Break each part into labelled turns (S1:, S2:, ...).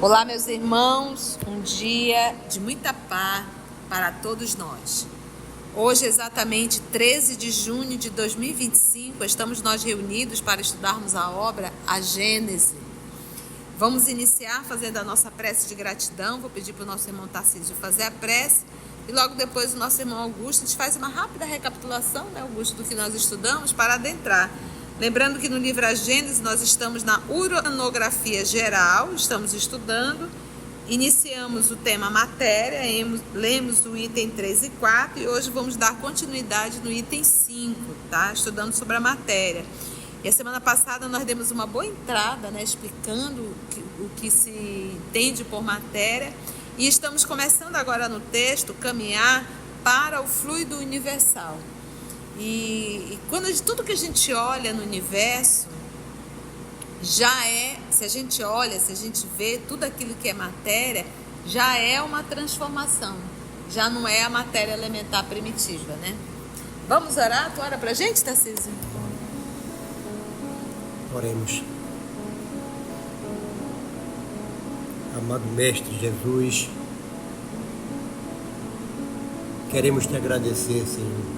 S1: Olá, meus irmãos, um dia de muita paz para todos nós. Hoje, exatamente 13 de junho de 2025, estamos nós reunidos para estudarmos a obra A Gênese. Vamos iniciar fazendo a nossa prece de gratidão. Vou pedir para o nosso irmão Tarcísio fazer a prece e logo depois o nosso irmão Augusto, a gente faz uma rápida recapitulação, Augusto, do que nós estudamos para adentrar. Lembrando que no livro A Gênese nós estamos na uranografia geral, estamos estudando, iniciamos o tema matéria, lemos o item 3 e 4 e hoje vamos dar continuidade no item 5, tá? Estudando sobre a matéria. E a semana passada nós demos uma boa entrada, explicando o que se entende por matéria e estamos começando agora no texto caminhar para o fluido universal. E quando tudo que a gente olha no universo já é, se a gente vê tudo aquilo que é matéria, já é uma transformação, já não é a matéria elementar primitiva, né? Vamos orar? Tu ora pra gente, Tarcísio?
S2: Oremos. Amado Mestre Jesus, queremos te agradecer, Senhor,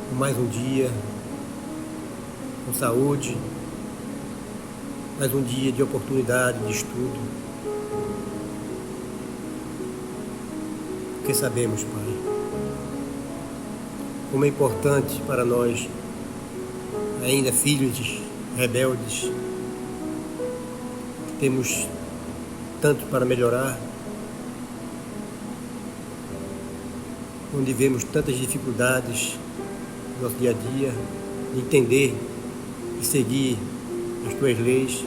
S2: por mais um dia com saúde, mais um dia de oportunidade de estudo, porque sabemos, Pai, como é importante para nós, ainda filhos rebeldes, temos tanto para melhorar, onde vemos tantas dificuldades no nosso dia a dia, de entender e seguir as tuas leis,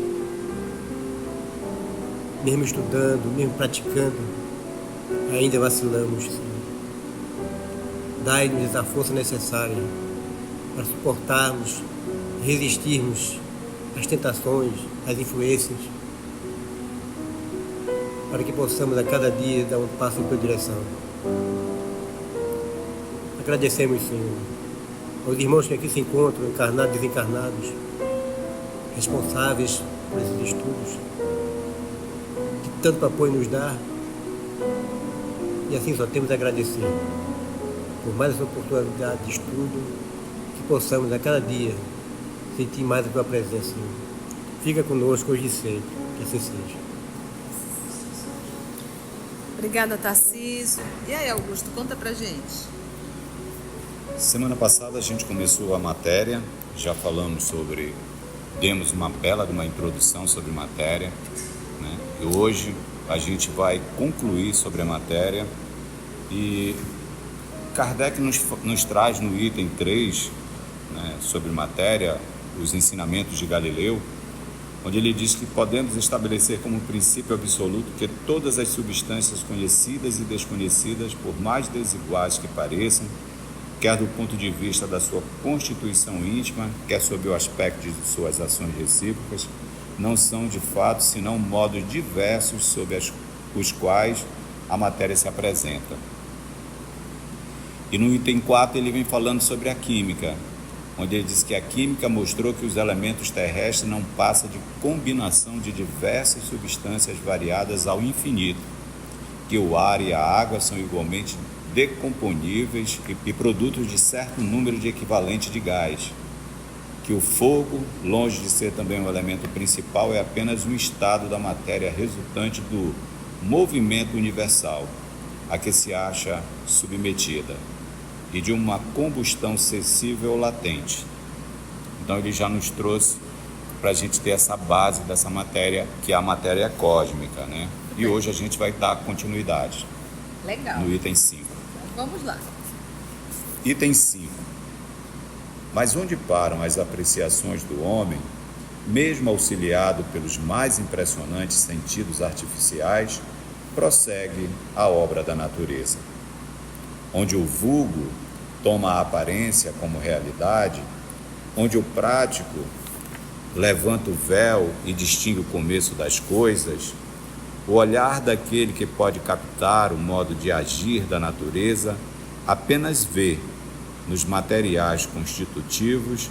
S2: mesmo estudando, mesmo praticando, ainda vacilamos, Senhor. Dai-nos a força necessária para suportarmos, resistirmos às tentações, às influências, para que possamos a cada dia dar um passo em tua direção. Agradecemos, Senhor, aos irmãos que aqui se encontram, encarnados e desencarnados, responsáveis por esses estudos, que tanto apoio nos dá, e assim só temos a agradecer por mais essa oportunidade de estudo, que possamos a cada dia sentir mais a tua presença, Senhor. Fica conosco hoje e sempre, que assim seja.
S1: Obrigada, Tarcísio. E aí, Augusto, conta pra gente.
S3: Semana passada a gente começou a matéria, já falamos demos uma bela de uma introdução sobre matéria, né? E hoje a gente vai concluir sobre a matéria e Kardec nos traz no item 3, né, sobre matéria, os ensinamentos de Galileu, onde ele diz que podemos estabelecer como princípio absoluto que todas as substâncias conhecidas e desconhecidas, por mais desiguais que pareçam, quer do ponto de vista da sua constituição íntima, quer sob o aspecto de suas ações recíprocas, não são de fato senão modos diversos sob os quais a matéria se apresenta. E no item 4 ele vem falando sobre a química, onde ele diz que a química mostrou que os elementos terrestres não passam de combinação de diversas substâncias variadas ao infinito, que o ar e a água são igualmente decomponíveis e produtos de certo número de equivalente de gás, que o fogo, longe de ser também um elemento principal, é apenas um estado da matéria resultante do movimento universal a que se acha submetida e de uma combustão sensível latente. Então ele já nos trouxe para a gente ter essa base dessa matéria, que é a matéria cósmica, né? E hoje a gente vai dar continuidade.
S1: Legal.
S3: No item 5.
S1: Vamos lá.
S3: Item 5. Mas onde param as apreciações do homem, mesmo auxiliado pelos mais impressionantes sentidos artificiais, prossegue a obra da natureza. Onde o vulgo toma a aparência como realidade, onde o prático levanta o véu e distingue o começo das coisas, o olhar daquele que pode captar o modo de agir da natureza apenas vê nos materiais constitutivos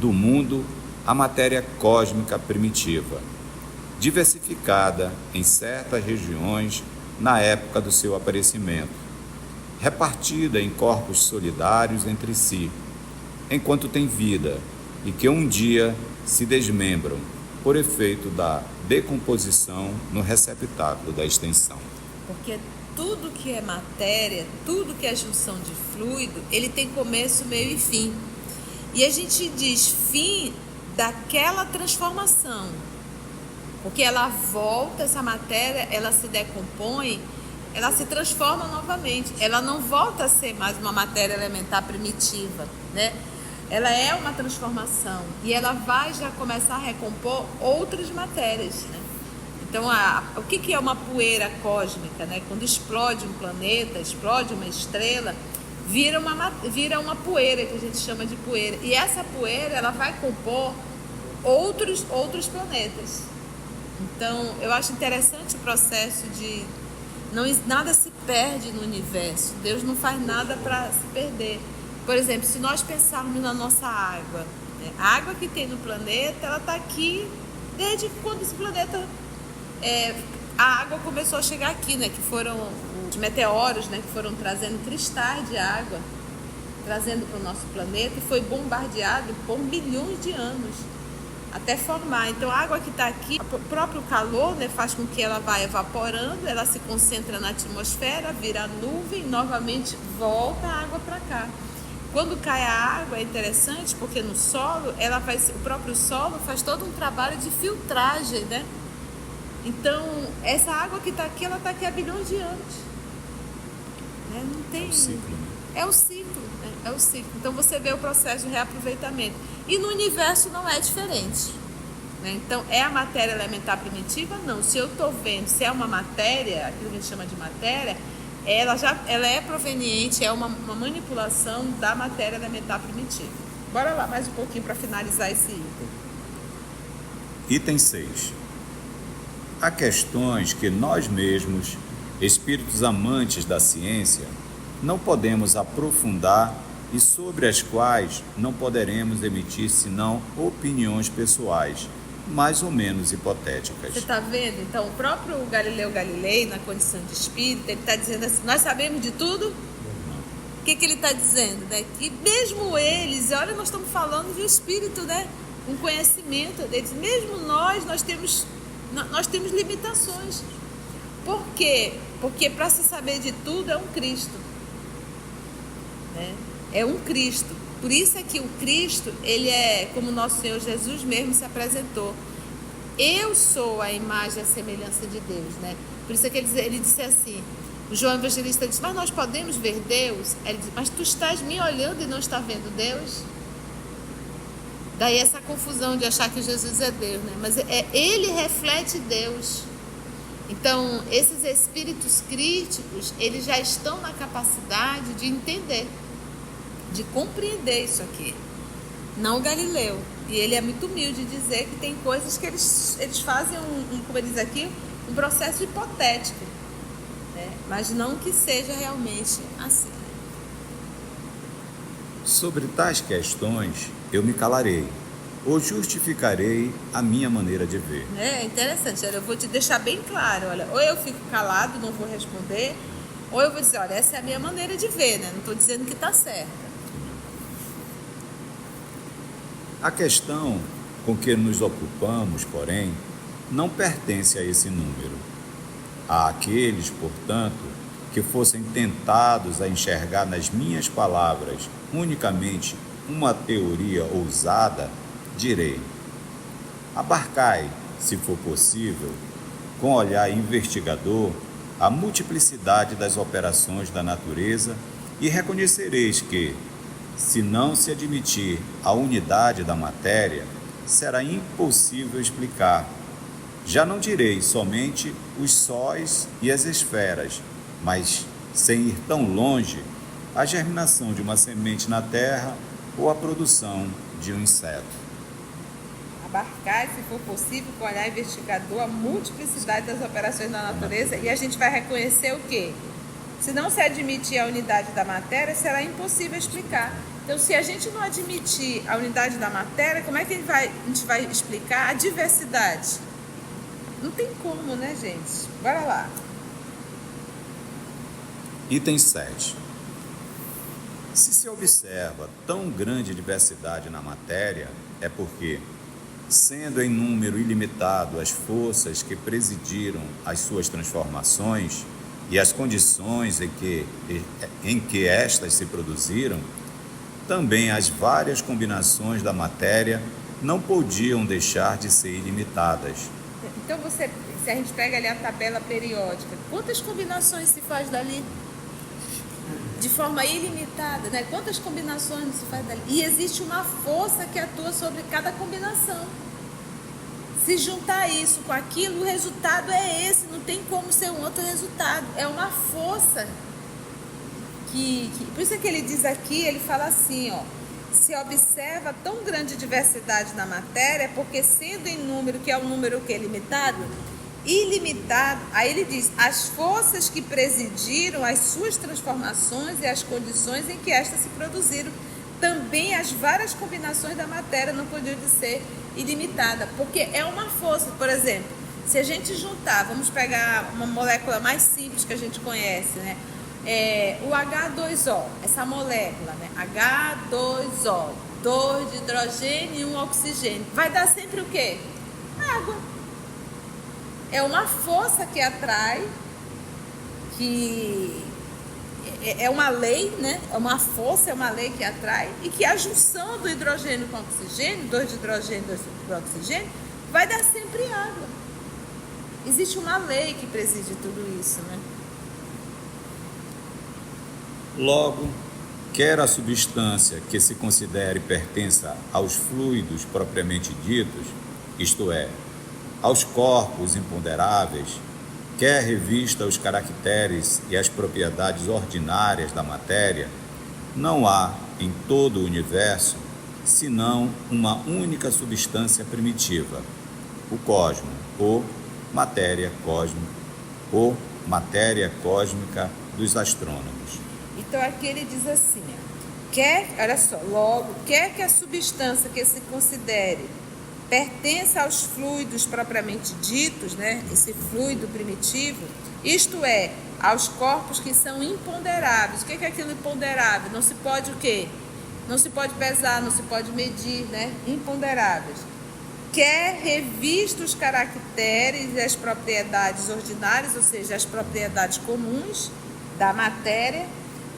S3: do mundo a matéria cósmica primitiva, diversificada em certas regiões na época do seu aparecimento, repartida em corpos solidários entre si, enquanto tem vida, e que um dia se desmembram por efeito da decomposição no receptáculo da extensão.
S1: Porque tudo que é matéria, tudo que é junção de fluido, ele tem começo, meio e fim. E a gente diz fim daquela transformação, porque ela volta, essa matéria, ela se decompõe, ela se transforma novamente, ela não volta a ser mais uma matéria elementar primitiva, né? Ela é uma transformação e ela vai já começar a recompor outras matérias, né? Então, o que é uma poeira cósmica, né? Quando explode um planeta, explode uma estrela, vira uma poeira, que a gente chama de poeira. E essa poeira, ela vai compor outros planetas. Então, eu acho interessante o processo de... nada se perde no universo. Deus não faz nada para se perder. Por exemplo, se nós pensarmos na nossa água, né? A água que tem no planeta, ela está aqui desde quando esse planeta... a água começou a chegar aqui, né? Que foram os meteoros, né? Que foram trazendo cristais de água, trazendo para o nosso planeta, e foi bombardeado por milhões de anos até formar. Então a água que está aqui, o próprio calor, né, faz com que ela vá evaporando, ela se concentra na atmosfera, vira nuvem, novamente volta a água para cá. Quando cai a água é interessante porque no solo, o próprio solo faz todo um trabalho de filtragem, né? Então essa água que está aqui, ela está aqui há bilhões de anos, né? Não tem...
S3: É o ciclo, né?
S1: É o ciclo, né? É o ciclo. Então você vê o processo de reaproveitamento. E no universo não é diferente, né? Então, é a matéria elementar primitiva? Não. Se eu estou vendo, se é uma matéria, aquilo que a gente chama de matéria, ela é proveniente, é uma manipulação da matéria elementar primitiva. Bora lá mais um pouquinho para finalizar esse item.
S3: Item 6. Há questões que nós mesmos, espíritos amantes da ciência, não podemos aprofundar e sobre as quais não poderemos emitir senão opiniões pessoais, mais ou menos hipotéticas.
S1: Você está vendo? Então, o próprio Galileu Galilei, na condição de espírito, ele está dizendo assim, nós sabemos de tudo? O que ele está dizendo? Né? Que mesmo eles, olha, nós estamos falando de um espírito, né? Um conhecimento deles, mesmo nós temos limitações. Por quê? Porque para se saber de tudo é um Cristo, né? É um Cristo. Por isso é que o Cristo, ele é como nosso Senhor Jesus mesmo se apresentou. Eu sou a imagem e a semelhança de Deus, né? Por isso é que ele disse assim, o João Evangelista disse, mas nós podemos ver Deus? Ele disse, mas tu estás me olhando e não está vendo Deus? Daí essa confusão de achar que Jesus é Deus, né? Mas ele reflete Deus. Então, esses espíritos críticos, eles já estão na capacidade de entender, de compreender isso aqui. Não o Galileu. E ele é muito humilde de dizer que tem coisas que eles fazem, como ele diz aqui, um processo hipotético, né? Mas não que seja realmente assim.
S3: Sobre tais questões, eu me calarei, ou justificarei a minha maneira de ver.
S1: É interessante, eu vou te deixar bem claro, olha, ou eu fico calado, não vou responder, ou eu vou dizer, olha, essa é a minha maneira de ver, né? Não estou dizendo que está certa.
S3: A questão com que nos ocupamos, porém, não pertence a esse número. Há aqueles, portanto, que fossem tentados a enxergar nas minhas palavras unicamente uma teoria ousada, direi: abarcai, se for possível, com olhar investigador, a multiplicidade das operações da natureza e reconhecereis que, se não se admitir a unidade da matéria, será impossível explicar. Já não direi somente os sóis e as esferas, mas, sem ir tão longe, a germinação de uma semente na terra ou a produção de um inseto.
S1: Abarcar, se for possível, com olhar investigador, a multiplicidade das operações da natureza, e a gente vai reconhecer o quê? Se não se admitir a unidade da matéria, será impossível explicar. Então, se a gente não admitir a unidade da matéria, como é que a gente vai explicar a diversidade? Não tem como, né, gente? Bora lá.
S3: Item 7. Se observa tão grande diversidade na matéria, é porque, sendo em número ilimitado as forças que presidiram as suas transformações e as condições em que estas se produziram, também as várias combinações da matéria não podiam deixar de ser ilimitadas.
S1: Então, se a gente pega ali a tabela periódica, quantas combinações se faz dali? De forma ilimitada, né? Quantas combinações se faz dali? E existe uma força que atua sobre cada combinação. Se juntar isso com aquilo, o resultado é esse, não tem como ser um outro resultado. É uma força por isso é que ele diz aqui, ele fala assim, ó, se observa tão grande diversidade na matéria, porque sendo em número, que é um número que é limitado, ilimitado, aí ele diz, as forças que presidiram as suas transformações e as condições em que estas se produziram, também as várias combinações da matéria não podiam ser ilimitadas, porque é uma força. Por exemplo, se a gente juntar, vamos pegar uma molécula mais simples que a gente conhece, né? O H2O, essa molécula, né? H2O, 2 de hidrogênio e 1 oxigênio, vai dar sempre o quê? Água. É uma força que atrai, que é uma lei, né? É uma força, é uma lei que atrai, e que a junção do hidrogênio com oxigênio, 2 de hidrogênio e 2 de oxigênio, vai dar sempre água. Existe uma lei que preside tudo isso, né?
S3: Logo, quer a substância que se considere pertença aos fluidos propriamente ditos, isto é, aos corpos imponderáveis, quer revista os caracteres e as propriedades ordinárias da matéria, não há em todo o universo senão uma única substância primitiva, o cosmo, ou matéria cósmica dos astrônomos.
S1: Então aqui ele diz assim, olha só, logo, quer que a substância que se considere pertença aos fluidos propriamente ditos, né, esse fluido primitivo, isto é, aos corpos que são imponderáveis. O que é aquilo imponderável? Não se pode o quê? Não se pode pesar, não se pode medir, né? Imponderáveis. Quer revista os caracteres e as propriedades ordinárias, ou seja, as propriedades comuns da matéria,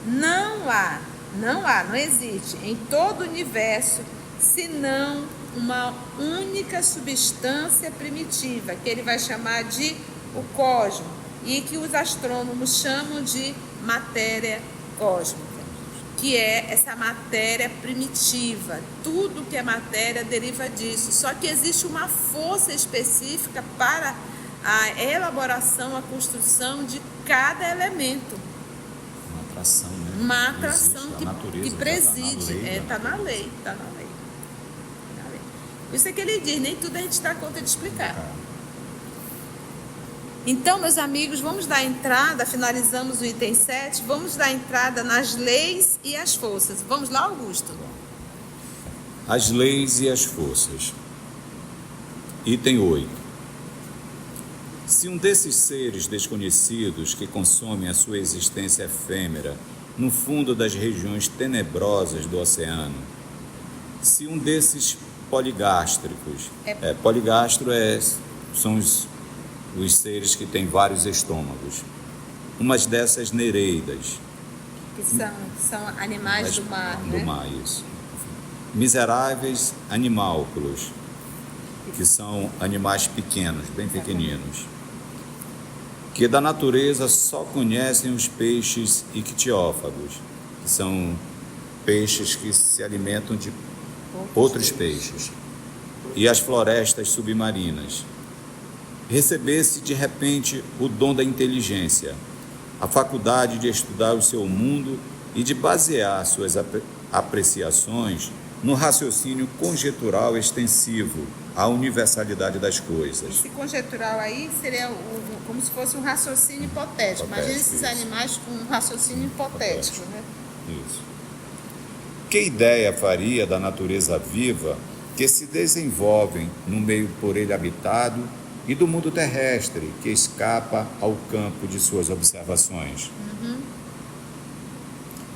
S1: não existe em todo o universo senão uma única substância primitiva, que ele vai chamar de o cosmo, e que os astrônomos chamam de matéria cósmica, que é essa matéria primitiva. Tudo que é matéria deriva disso, só que existe uma força específica para a elaboração, a construção de cada elemento.
S3: Atração, né?
S1: Uma atração que preside,
S3: está
S1: na lei. Por isso é que ele diz, nem tudo a gente dá conta de explicar. Então, meus amigos, vamos dar entrada, finalizamos o item 7, vamos dar entrada nas leis e as forças. Vamos lá, Augusto?
S3: As leis e as forças. Item 8. Se um desses seres desconhecidos que consomem a sua existência efêmera no fundo das regiões tenebrosas do oceano, se um desses poligástricos, poligastro são os seres que têm vários estômagos, umas dessas nereidas,
S1: que são animais do mar, né?
S3: Do mar, isso. Miseráveis animálculos, que são animais pequenos, bem pequeninos, que da natureza só conhecem os peixes ictiófagos, que são peixes que se alimentam de outros peixes, e as florestas submarinas. Recebesse de repente o dom da inteligência, a faculdade de estudar o seu mundo e de basear suas apreciações no raciocínio conjetural extensivo à universalidade das coisas.
S1: Esse conjetural aí seria como se fosse um raciocínio hipotético. Imagina esses animais com um raciocínio hipotético, né?
S3: Isso. Que ideia faria da natureza viva que se desenvolvem no meio por ele habitado e do mundo terrestre que escapa ao campo de suas observações.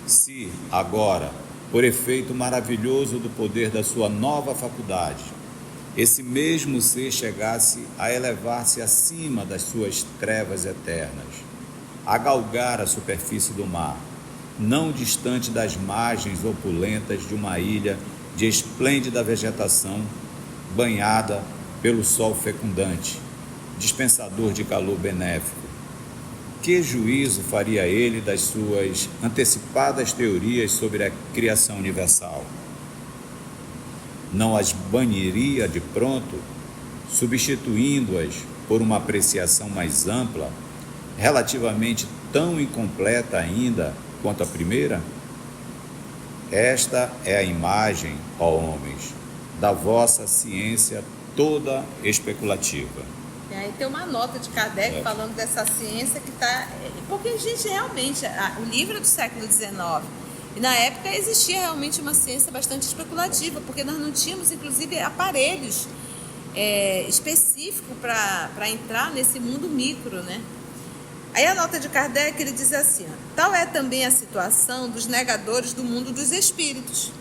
S3: Se, agora, por efeito maravilhoso do poder da sua nova faculdade, esse mesmo ser chegasse a elevar-se acima das suas trevas eternas, a galgar a superfície do mar, não distante das margens opulentas de uma ilha de esplêndida vegetação, banhada pelo sol fecundante, dispensador de calor benéfico, que juízo faria ele das suas antecipadas teorias sobre a criação universal? Não as baniria de pronto, substituindo-as por uma apreciação mais ampla, relativamente tão incompleta ainda quanto a primeira? Esta é a imagem, ó homens, da vossa ciência toda especulativa.
S1: E aí tem uma nota de Kardec falando dessa ciência que está... Porque, gente, realmente, o livro é do século XIX. E na época existia realmente uma ciência bastante especulativa, porque nós não tínhamos, inclusive, aparelhos específicos para entrar nesse mundo micro, né? Aí a nota de Kardec, ele diz assim, tal é também a situação dos negadores do mundo dos espíritos.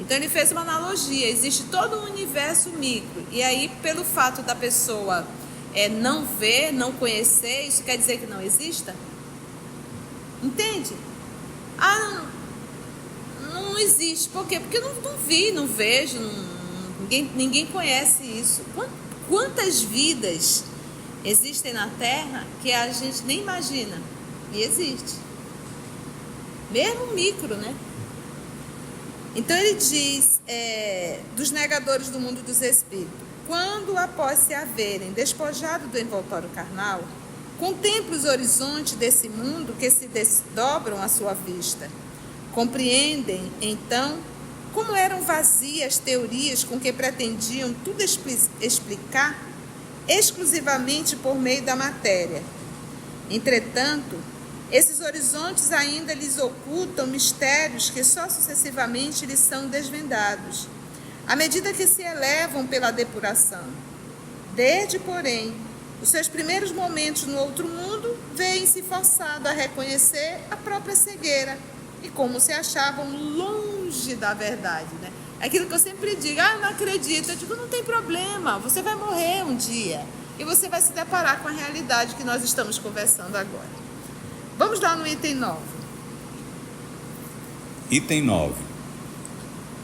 S1: Então ele fez uma analogia, existe todo um universo micro, e aí pelo fato da pessoa não ver, não conhecer, isso quer dizer que não exista? Entende? Não existe, por quê? Porque eu não vi, não vejo, ninguém conhece isso. Quantas vidas existem na Terra que a gente nem imagina, e existe. Mesmo micro, né? Então ele diz, dos negadores do mundo dos espíritos, quando após se haverem despojado do envoltório carnal, contemple os horizontes desse mundo que se desdobram à sua vista. Compreendem, então, como eram vazias teorias com que pretendiam tudo explicar exclusivamente por meio da matéria. Entretanto, esses horizontes ainda lhes ocultam mistérios que só sucessivamente lhes são desvendados, à medida que se elevam pela depuração. Desde, porém, os seus primeiros momentos no outro mundo, veem-se forçados a reconhecer a própria cegueira e como se achavam longe da verdade, né? Aquilo que eu sempre digo, não acredito, eu digo, não tem problema, você vai morrer um dia e você vai se deparar com a realidade que nós estamos conversando agora. Vamos lá no item 9.
S3: Item 9.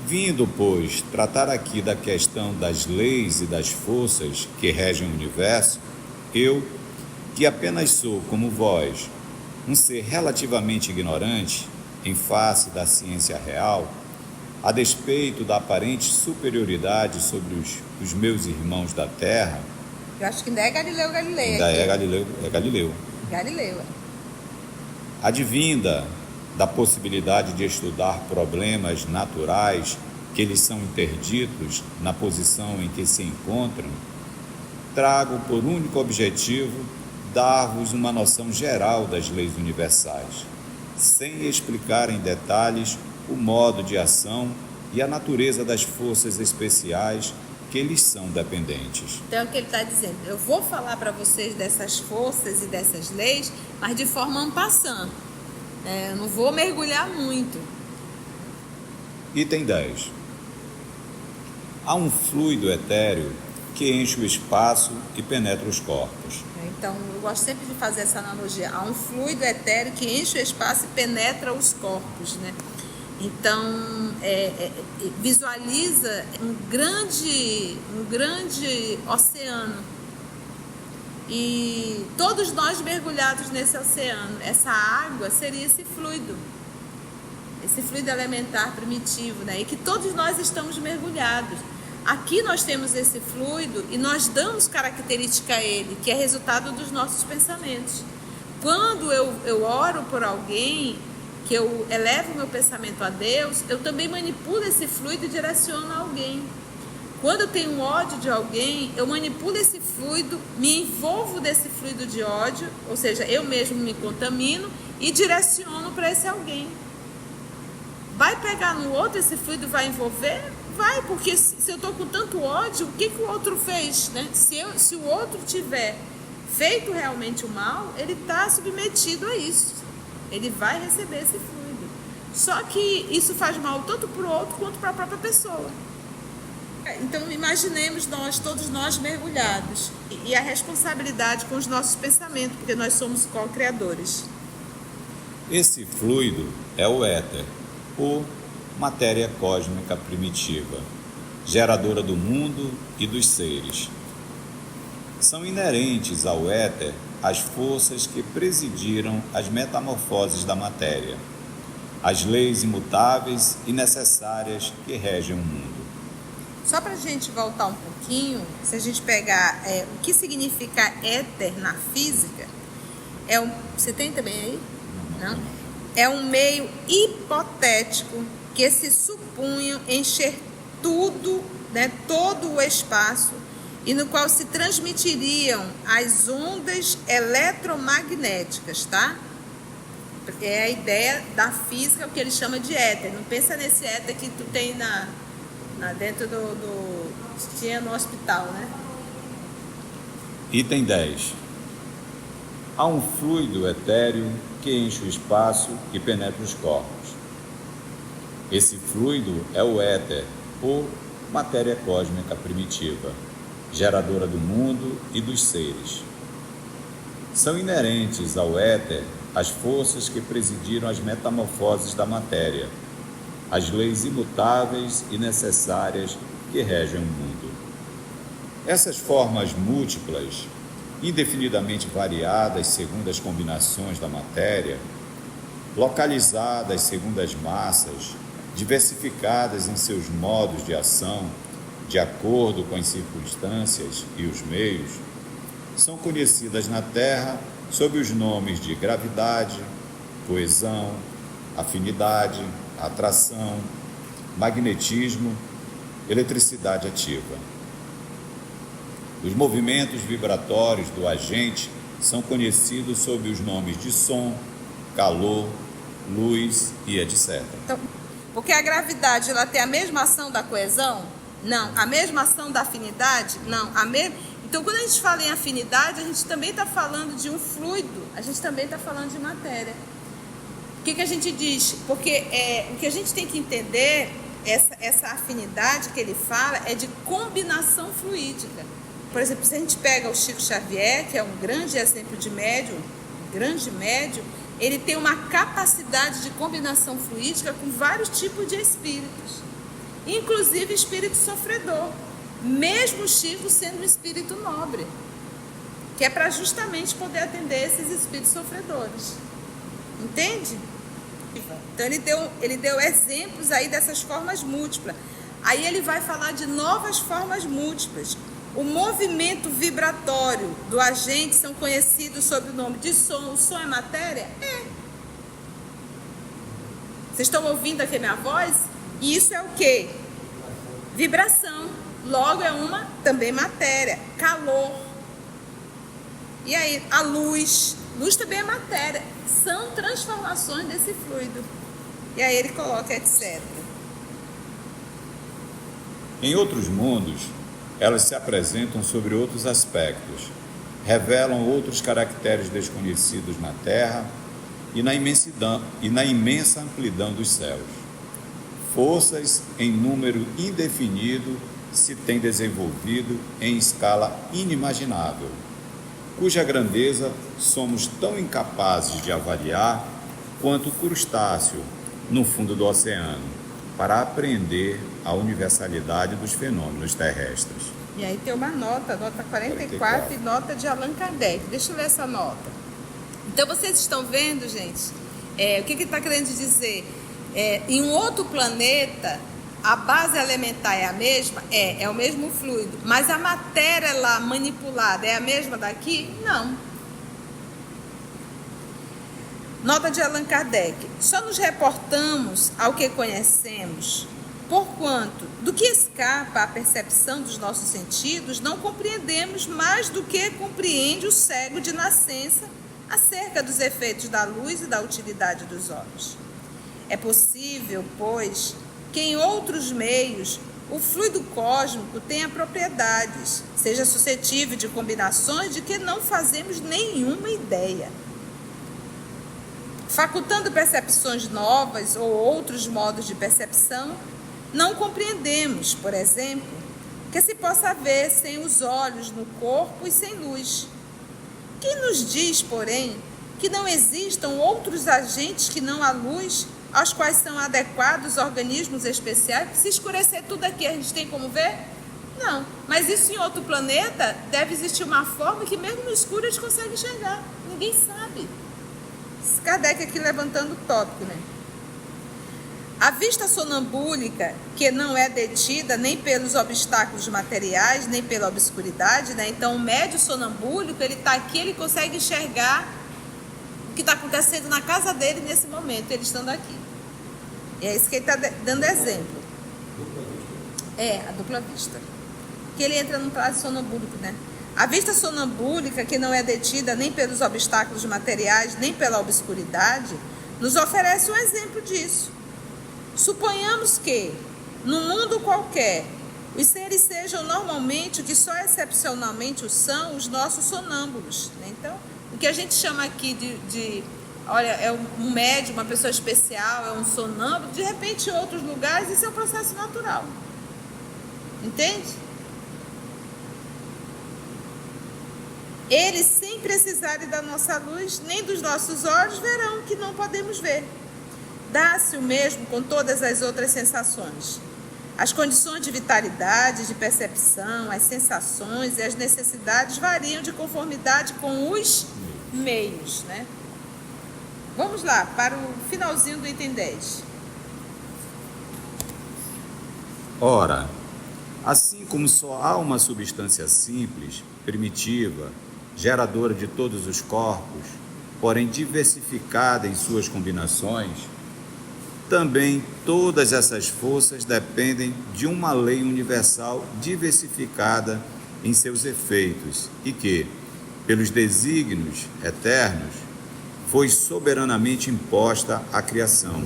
S3: Vindo, pois, tratar aqui da questão das leis e das forças que regem o universo, eu, que apenas sou, como vós, um ser relativamente ignorante em face da ciência real, a despeito da aparente superioridade sobre os meus irmãos da Terra...
S1: Eu acho que ainda é Galileu Galilei.
S3: Ainda é Galileu.
S1: Galileu.
S3: Advinda da possibilidade de estudar problemas naturais que lhes são interditos na posição em que se encontram, trago por único objetivo dar-vos uma noção geral das leis universais, sem explicar em detalhes o modo de ação e a natureza das forças especiais que lhes são dependentes.
S1: Então é o que ele está dizendo, eu vou falar para vocês dessas forças e dessas leis, mas de forma en passant. Eu não vou mergulhar muito.
S3: Item 10. Há um fluido etéreo que enche o espaço e penetra os corpos.
S1: Então, eu gosto sempre de fazer essa analogia. Há um fluido etéreo que enche o espaço e penetra os corpos, né? Então, visualiza um grande oceano. E todos nós mergulhados nesse oceano. Essa água seria esse fluido elementar primitivo, né? E que todos nós estamos mergulhados. Aqui nós temos esse fluido e nós damos característica a ele, que é resultado dos nossos pensamentos. Quando eu oro por alguém, que eu elevo meu pensamento a Deus, eu também manipulo esse fluido e direciono a alguém. Quando eu tenho ódio de alguém, eu manipulo esse fluido, me envolvo desse fluido de ódio, ou seja, eu mesmo me contamino e direciono para esse alguém. Vai pegar no outro, esse fluido vai envolver? vai, porque se eu estou com tanto ódio, o que o outro fez, né? Se o outro tiver feito realmente o mal, ele está submetido a isso. Ele vai receber esse fluido. Só que isso faz mal tanto para o outro quanto para a própria pessoa. Então imaginemos todos nós mergulhados. E a responsabilidade com os nossos pensamentos, porque nós somos co-criadores.
S3: Esse fluido é o éter, ou matéria cósmica primitiva, geradora do mundo e dos seres. São inerentes ao éter as forças que presidiram as metamorfoses da matéria, as leis imutáveis e necessárias que regem o mundo.
S1: Só para a gente voltar um pouquinho, se a gente pegar o que significa éter na física, você tem também aí? Não? É um meio hipotético que se supunha encher tudo, né, todo o espaço, e no qual se transmitiriam as ondas eletromagnéticas, tá? É a ideia da física, o que ele chama de éter. Não pensa nesse éter que tu tem dentro tinha no hospital, né?
S3: Item 10. Há um fluido etéreo que enche o espaço e penetra os corpos. Esse fluido é o éter, ou matéria cósmica primitiva, geradora do mundo e dos seres. São inerentes ao éter as forças que presidiram as metamorfoses da matéria, as leis imutáveis e necessárias que regem o mundo. Essas formas múltiplas, indefinidamente variadas segundo as combinações da matéria, localizadas segundo as massas, diversificadas em seus modos de ação, de acordo com as circunstâncias e os meios, são conhecidas na Terra sob os nomes de gravidade, coesão, afinidade, atração, magnetismo, eletricidade ativa. Os movimentos vibratórios do agente são conhecidos sob os nomes de som, calor, luz e etc.
S1: Então, porque a gravidade ela tem a mesma ação da coesão? Não. A mesma ação da afinidade? Não. Então, quando a gente fala em afinidade, a gente também está falando de um fluido, a gente também está falando de matéria. O que a gente diz? Porque o que a gente tem que entender, essa afinidade que ele fala, é de combinação fluídica. Por exemplo, se a gente pega o Chico Xavier, que é um grande exemplo de médium, grande médium, ele tem uma capacidade de combinação fluídica com vários tipos de espíritos, inclusive espírito sofredor, mesmo o Chico sendo um espírito nobre, que é para justamente poder atender esses espíritos sofredores. Entende? Então ele deu exemplos aí dessas formas múltiplas. Aí ele vai falar de novas formas múltiplas. O movimento vibratório do agente são conhecidos sob o nome de som. O som é matéria? É. Vocês estão ouvindo aqui a minha voz? E isso é o quê? Vibração. Logo é uma também matéria. Calor. E aí, a luz. Luz também é matéria. São transformações desse fluido. E aí ele coloca etc.
S3: Em outros mundos, elas se apresentam sobre outros aspectos, revelam outros caracteres desconhecidos na Terra e na imensa amplidão dos céus. Forças em número indefinido se têm desenvolvido em escala inimaginável, cuja grandeza somos tão incapazes de avaliar quanto o crustáceo no fundo do oceano, para apreender a universalidade dos fenômenos terrestres.
S1: E aí tem uma nota 44 e nota de Allan Kardec. Deixa eu ler essa nota. Então vocês estão vendo, gente, o que ele está querendo dizer? Em um outro planeta, a base elementar é a mesma? É o mesmo fluido. Mas a matéria lá manipulada é a mesma daqui? Não. Nota de Allan Kardec. Só nos reportamos ao que conhecemos, porquanto, do que escapa à percepção dos nossos sentidos, não compreendemos mais do que compreende o cego de nascença acerca dos efeitos da luz e da utilidade dos olhos. É possível, pois, que em outros meios O fluido cósmico tem propriedades, seja suscetível de combinações de que não fazemos nenhuma ideia, facultando percepções novas ou outros modos de percepção. Não compreendemos, por exemplo, que se possa ver sem os olhos no corpo e sem luz. Quem nos diz, porém, que não existam outros agentes que não a luz, aos quais são adequados organismos especiais? Se escurecer tudo aqui, a gente tem como ver? Não. Mas isso em outro planeta, deve existir uma forma que mesmo no escuro eles conseguem enxergar. Ninguém sabe. Kardec aqui levantando o tópico, né? A vista sonambúlica, que não é detida nem pelos obstáculos materiais, nem pela obscuridade, né? Então, o médio sonambúlico, ele está aqui, ele consegue enxergar o que está acontecendo na casa dele nesse momento, ele estando aqui. É isso que ele está dando exemplo. A dupla vista. Que ele entra no prazo sonambúlico, né? A vista sonambúlica, que não é detida nem pelos obstáculos materiais, nem pela obscuridade, nos oferece um exemplo disso. Suponhamos que, num mundo qualquer, os seres sejam normalmente o que só excepcionalmente o são, os nossos sonâmbulos, né? Então, o que a gente chama aqui olha, é um médium, uma pessoa especial, é um sonâmbulo, de repente em outros lugares isso é um processo natural. Entende? Eles, sem precisarem da nossa luz, nem dos nossos olhos, verão que não podemos ver. Dá-se o mesmo com todas as outras sensações. As condições de vitalidade, de percepção, as sensações e as necessidades variam de conformidade com os meios, né? Vamos lá, para o finalzinho do item 10.
S3: Ora, assim como só há uma substância simples, primitiva, geradora de todos os corpos, porém diversificada em suas combinações, também todas essas forças dependem de uma lei universal diversificada em seus efeitos e que, pelos desígnios eternos, foi soberanamente imposta à criação,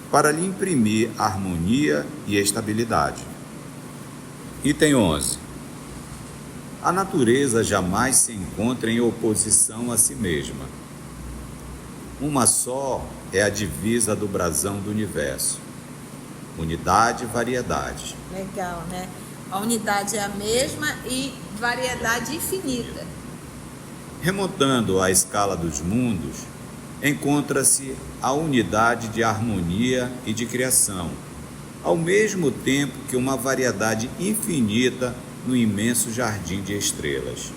S3: para lhe imprimir harmonia e estabilidade. Item 11. A natureza jamais se encontra em oposição a si mesma. Uma só é a divisa do brasão do universo. Unidade e variedade.
S1: Legal, né? A unidade é a mesma e variedade infinita.
S3: Remontando à escala dos mundos, encontra-se a unidade de harmonia e de criação, ao mesmo tempo que uma variedade infinita no imenso jardim de estrelas.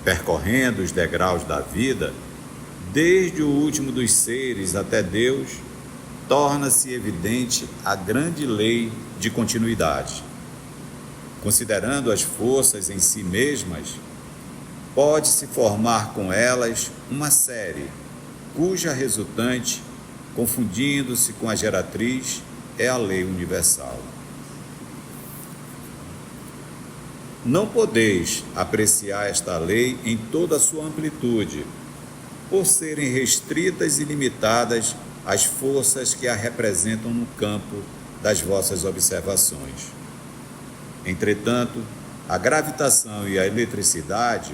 S3: Percorrendo os degraus da vida, desde o último dos seres até Deus, torna-se evidente a grande lei de continuidade. Considerando as forças em si mesmas, pode-se formar com elas uma série, cuja resultante, confundindo-se com a geratriz, é a lei universal. Não podeis apreciar esta lei em toda a sua amplitude, por serem restritas e limitadas as forças que a representam no campo das vossas observações. Entretanto, a gravitação e a eletricidade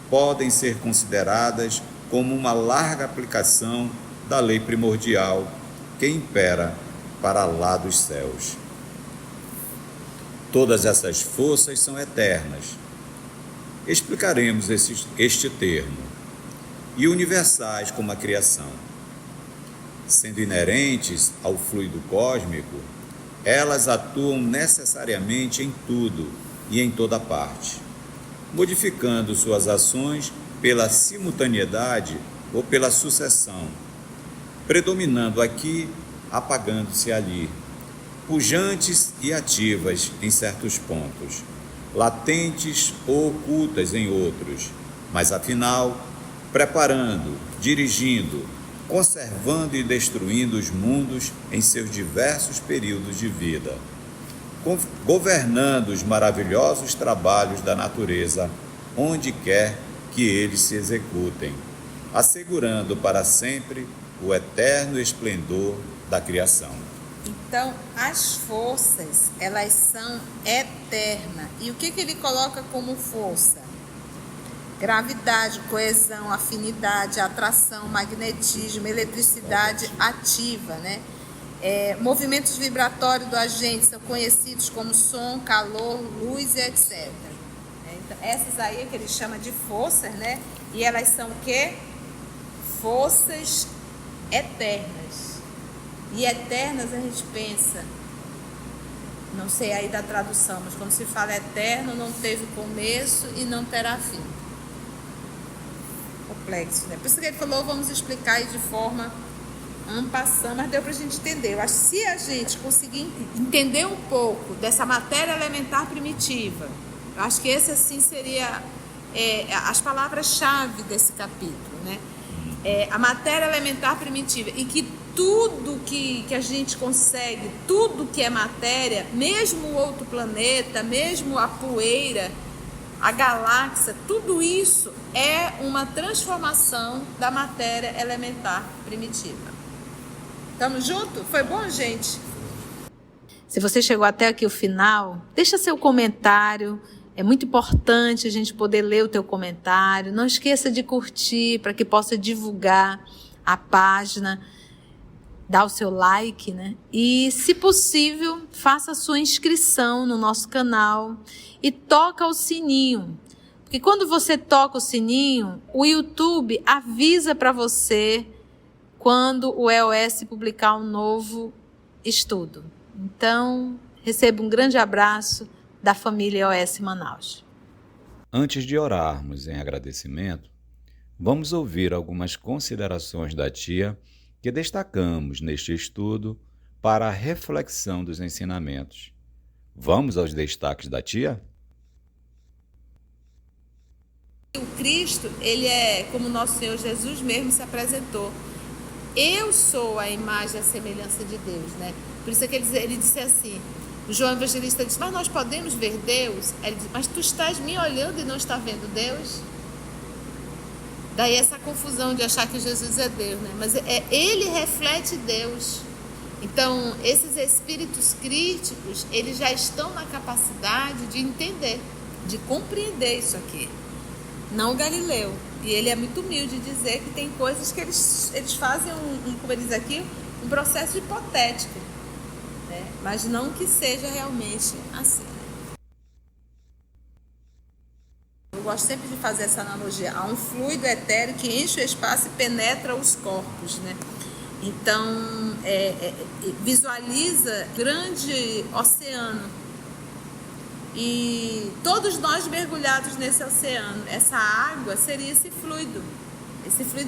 S3: podem ser consideradas como uma larga aplicação da lei primordial que impera para lá dos céus. Todas essas forças são eternas. Explicaremos este termo. E universais como a criação. Sendo inerentes ao fluido cósmico, elas atuam necessariamente em tudo e em toda parte, modificando suas ações pela simultaneidade ou pela sucessão, predominando aqui, apagando-se ali, pujantes e ativas em certos pontos, latentes ou ocultas em outros, mas afinal, preparando, dirigindo, conservando e destruindo os mundos em seus diversos períodos de vida, governando os maravilhosos trabalhos da natureza, onde quer que eles se executem, assegurando para sempre o eterno esplendor da criação.
S1: Então, as forças, elas são eternas. E o que ele coloca como força? Gravidade, coesão, afinidade, atração, magnetismo, eletricidade ativa, né? Movimentos vibratórios do agente são conhecidos como som, calor, luz e etc. Então, essas aí é que ele chama de forças, né? E elas são o quê? Forças eternas. E eternas a gente pensa, não sei aí da tradução, mas quando se fala eterno, não teve começo e não terá fim. Complexo, né? Por isso que ele falou, vamos explicar aí de forma ampassando, mas deu pra gente entender. Eu acho que se a gente conseguir entender um pouco dessa matéria elementar primitiva, eu acho que esse assim seria as palavras-chave desse capítulo, né? A matéria elementar primitiva, e que tudo que a gente consegue, tudo que é matéria, mesmo o outro planeta, mesmo a poeira, a galáxia, tudo isso é uma transformação da matéria elementar primitiva. Tamo junto? Foi bom, gente? Se você chegou até aqui o final, deixa seu comentário. É muito importante a gente poder ler o teu comentário. Não esqueça de curtir para que possa divulgar a página. Dá o seu like, né? E, se possível, faça a sua inscrição no nosso canal e toca o sininho. Porque quando você toca o sininho, o YouTube avisa para você quando o EOS publicar um novo estudo. Então, receba um grande abraço da família EOS Manaus.
S3: Antes de orarmos em agradecimento, vamos ouvir algumas considerações da tia que destacamos neste estudo para a reflexão dos ensinamentos. Vamos aos destaques da tia?
S1: O Cristo, ele é como nosso Senhor Jesus mesmo se apresentou. Eu sou a imagem e a semelhança de Deus, né? Por isso é que ele disse assim, o João Evangelista disse, mas nós podemos ver Deus? Ele disse, mas tu estás me olhando e não está vendo Deus? Daí essa confusão de achar que Jesus é Deus, né? Mas ele reflete Deus. Então, esses espíritos críticos, eles já estão na capacidade de entender, de compreender isso aqui. Não o Galileu. E ele é muito humilde de dizer que tem coisas que eles fazem, como ele diz aqui, um processo hipotético, né? Mas não que seja realmente assim. Eu gosto sempre de fazer essa analogia. Há um fluido etéreo que enche o espaço e penetra os corpos, né? Então, visualiza grande oceano. E todos nós mergulhados nesse oceano. Essa água seria esse fluido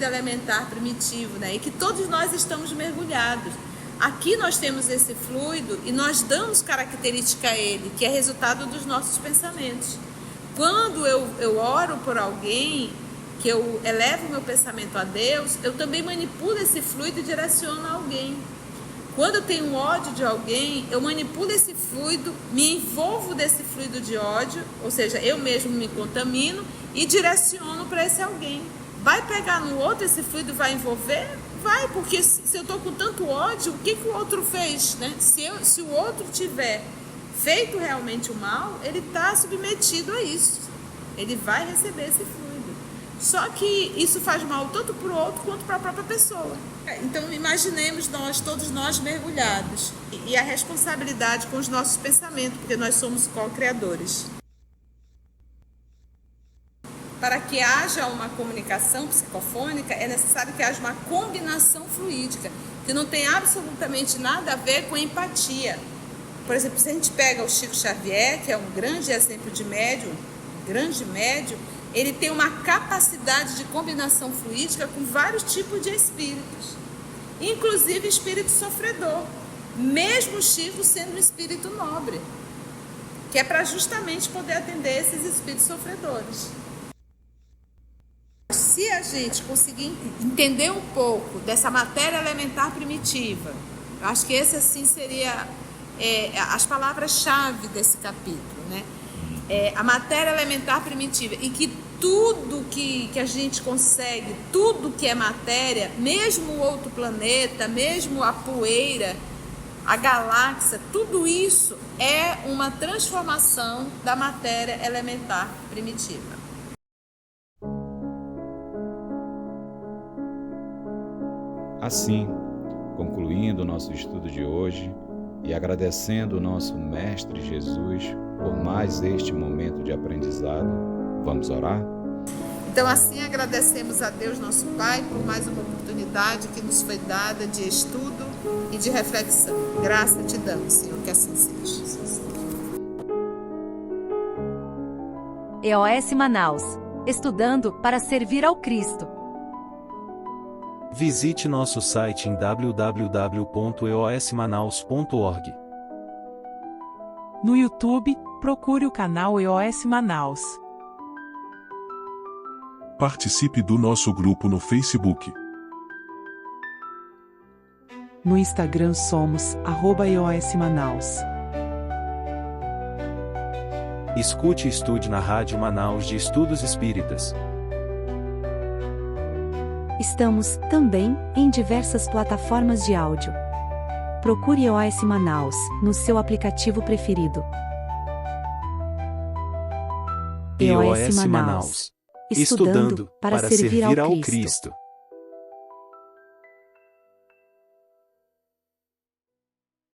S1: elementar primitivo, né? E que todos nós estamos mergulhados. Aqui nós temos esse fluido e nós damos característica a ele, que é resultado dos nossos pensamentos. Quando eu oro por alguém, que eu elevo meu pensamento a Deus, eu também manipulo esse fluido e direciono a alguém. Quando eu tenho ódio de alguém, eu manipulo esse fluido, me envolvo desse fluido de ódio, ou seja, eu mesmo me contamino e direciono para esse alguém. Vai pegar no outro esse fluido, vai envolver? Vai, porque se eu estou com tanto ódio, o que o outro fez, né? Se o outro tiver feito realmente o mal, ele está submetido a isso. Ele vai receber esse fluido. Só que isso faz mal tanto para o outro quanto para a própria pessoa. Então imaginemos todos nós mergulhados. E a responsabilidade com os nossos pensamentos, porque nós somos co-criadores. Para que haja uma comunicação psicofônica, é necessário que haja uma combinação fluídica, que não tem absolutamente nada a ver com empatia. Por exemplo, se a gente pega o Chico Xavier, que é um grande exemplo de médium, grande médium, ele tem uma capacidade de combinação fluídica com vários tipos de espíritos, inclusive espírito sofredor, mesmo o Chico sendo um espírito nobre, que é para justamente poder atender esses espíritos sofredores. Se a gente conseguir entender um pouco dessa matéria elementar primitiva, eu acho que esse assim seria as palavras-chave desse capítulo, né? A matéria elementar primitiva, e que tudo que a gente consegue, tudo que é matéria, mesmo o outro planeta, mesmo a poeira, a galáxia, tudo isso é uma transformação da matéria elementar primitiva.
S3: Assim, concluindo o nosso estudo de hoje e agradecendo o nosso Mestre Jesus por mais este momento de aprendizado, vamos orar?
S1: Então, assim, agradecemos a Deus, nosso Pai, por mais uma oportunidade que nos foi dada de estudo e de reflexão. Graça te damos, Senhor, que assim seja.
S4: EOS Manaus. Estudando para servir ao Cristo.
S5: Visite nosso site em www.eosmanaus.org.
S6: No YouTube, procure o canal EOS Manaus.
S7: Participe do nosso grupo no Facebook.
S6: No Instagram somos @EOS Manaus.
S5: Escute e estude na Rádio Manaus de Estudos Espíritas.
S4: Estamos, também, em diversas plataformas de áudio. Procure EOS Manaus, no seu aplicativo preferido.
S5: EOS Manaus. Estudando para servir ao Cristo.